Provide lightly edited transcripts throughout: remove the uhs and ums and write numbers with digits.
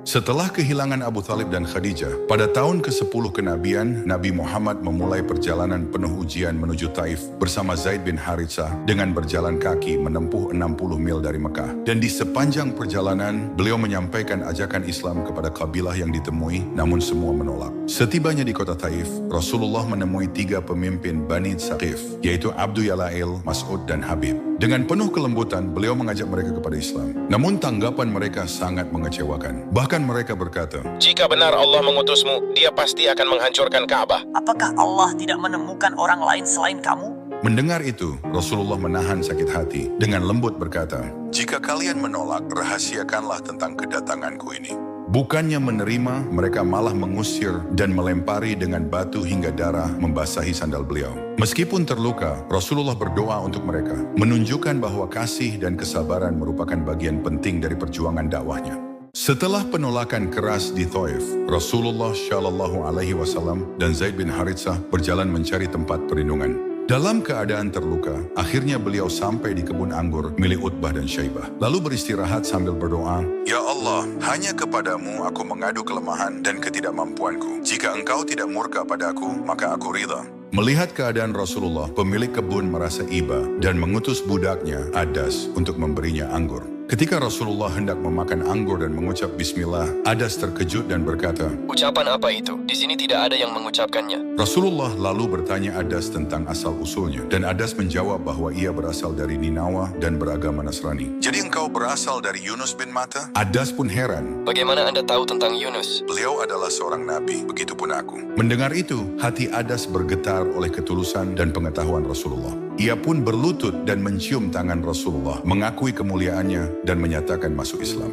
Setelah kehilangan Abu Thalib dan Khadijah, pada tahun ke-10 kenabian, Nabi Muhammad memulai perjalanan penuh ujian menuju Taif bersama Zaid bin Haritsah dengan berjalan kaki menempuh 60 mil dari Mekah. Dan di sepanjang perjalanan, beliau menyampaikan ajakan Islam kepada kabilah yang ditemui, namun semua menolak. Setibanya di kota Taif, Rasulullah menemui 3 pemimpin Bani Saqif, yaitu Abdu Yalail, Mas'ud, dan Habib. Dengan penuh kelembutan, beliau mengajak mereka kepada Islam. Namun tanggapan mereka sangat mengecewakan. Bahkan mereka berkata, "Jika benar Allah mengutusmu, dia pasti akan menghancurkan Ka'bah." Apakah Allah tidak menemukan orang lain selain kamu? Mendengar itu, Rasulullah menahan sakit hati dengan lembut berkata, "Jika kalian menolak, rahasiakanlah tentang kedatanganku ini." Bukannya menerima, mereka malah mengusir dan melempari dengan batu hingga darah membasahi sandal beliau. Meskipun terluka, Rasulullah berdoa untuk mereka, menunjukkan bahwa kasih dan kesabaran merupakan bagian penting dari perjuangan dakwahnya. Setelah penolakan keras di Thaif, Rasulullah Shallallahu Alaihi Wasallam dan Zaid bin Haritsah berjalan mencari tempat perlindungan. Dalam keadaan terluka, akhirnya beliau sampai di kebun anggur milik Utbah dan Syaibah. Lalu beristirahat sambil berdoa, "Ya Allah, hanya kepadamu aku mengadu kelemahan dan ketidakmampuanku. Jika engkau tidak murka padaku, maka aku ridha." Melihat keadaan Rasulullah, pemilik kebun merasa iba dan mengutus budaknya, Adas, untuk memberinya anggur. Ketika Rasulullah hendak memakan anggur dan mengucap bismillah, Adas terkejut dan berkata, "Ucapan apa itu? Di sini tidak ada yang mengucapkannya." Rasulullah lalu bertanya Adas tentang asal-usulnya, dan Adas menjawab bahwa ia berasal dari Ninawa dan beragama Nasrani. "Jadi engkau berasal dari Yunus bin Matta?" Adas pun heran. "Bagaimana Anda tahu tentang Yunus?" "Beliau adalah seorang nabi, begitupun aku." Mendengar itu, hati Adas bergetar oleh ketulusan dan pengetahuan Rasulullah. Ia pun berlutut dan mencium tangan Rasulullah, mengakui kemuliaannya dan menyatakan masuk Islam.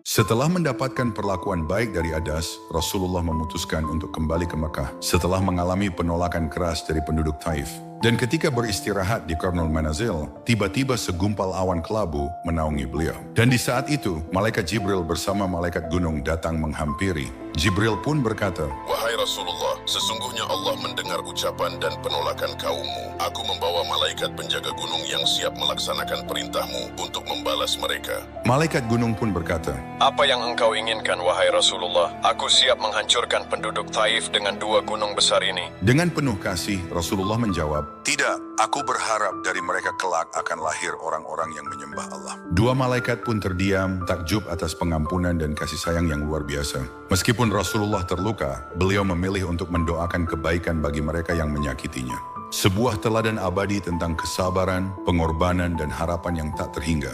Setelah mendapatkan perlakuan baik dari Adas, Rasulullah memutuskan untuk kembali ke Mekah setelah mengalami penolakan keras dari penduduk Taif. Dan ketika beristirahat di Qarnul Manazil, tiba-tiba segumpal awan kelabu menaungi beliau. Dan di saat itu, malaikat Jibril bersama malaikat gunung datang menghampiri. Jibril pun berkata, "Wahai Rasulullah, sesungguhnya Allah mendengar ucapan dan penolakan kaummu. Aku membawa malaikat penjaga gunung yang siap melaksanakan perintahmu untuk membalas mereka." Malaikat gunung pun berkata, "Apa yang engkau inginkan, wahai Rasulullah? Aku siap menghancurkan penduduk Taif dengan 2 gunung besar ini." Dengan penuh kasih, Rasulullah menjawab, "Tidak, aku berharap dari mereka kelak akan lahir orang-orang yang menyembah Allah." 2 malaikat pun terdiam, takjub atas pengampunan dan kasih sayang yang luar biasa. Meskipun Rasulullah terluka, beliau memilih untuk mendoakan kebaikan bagi mereka yang menyakitinya. Sebuah teladan abadi tentang kesabaran, pengorbanan, dan harapan yang tak terhingga.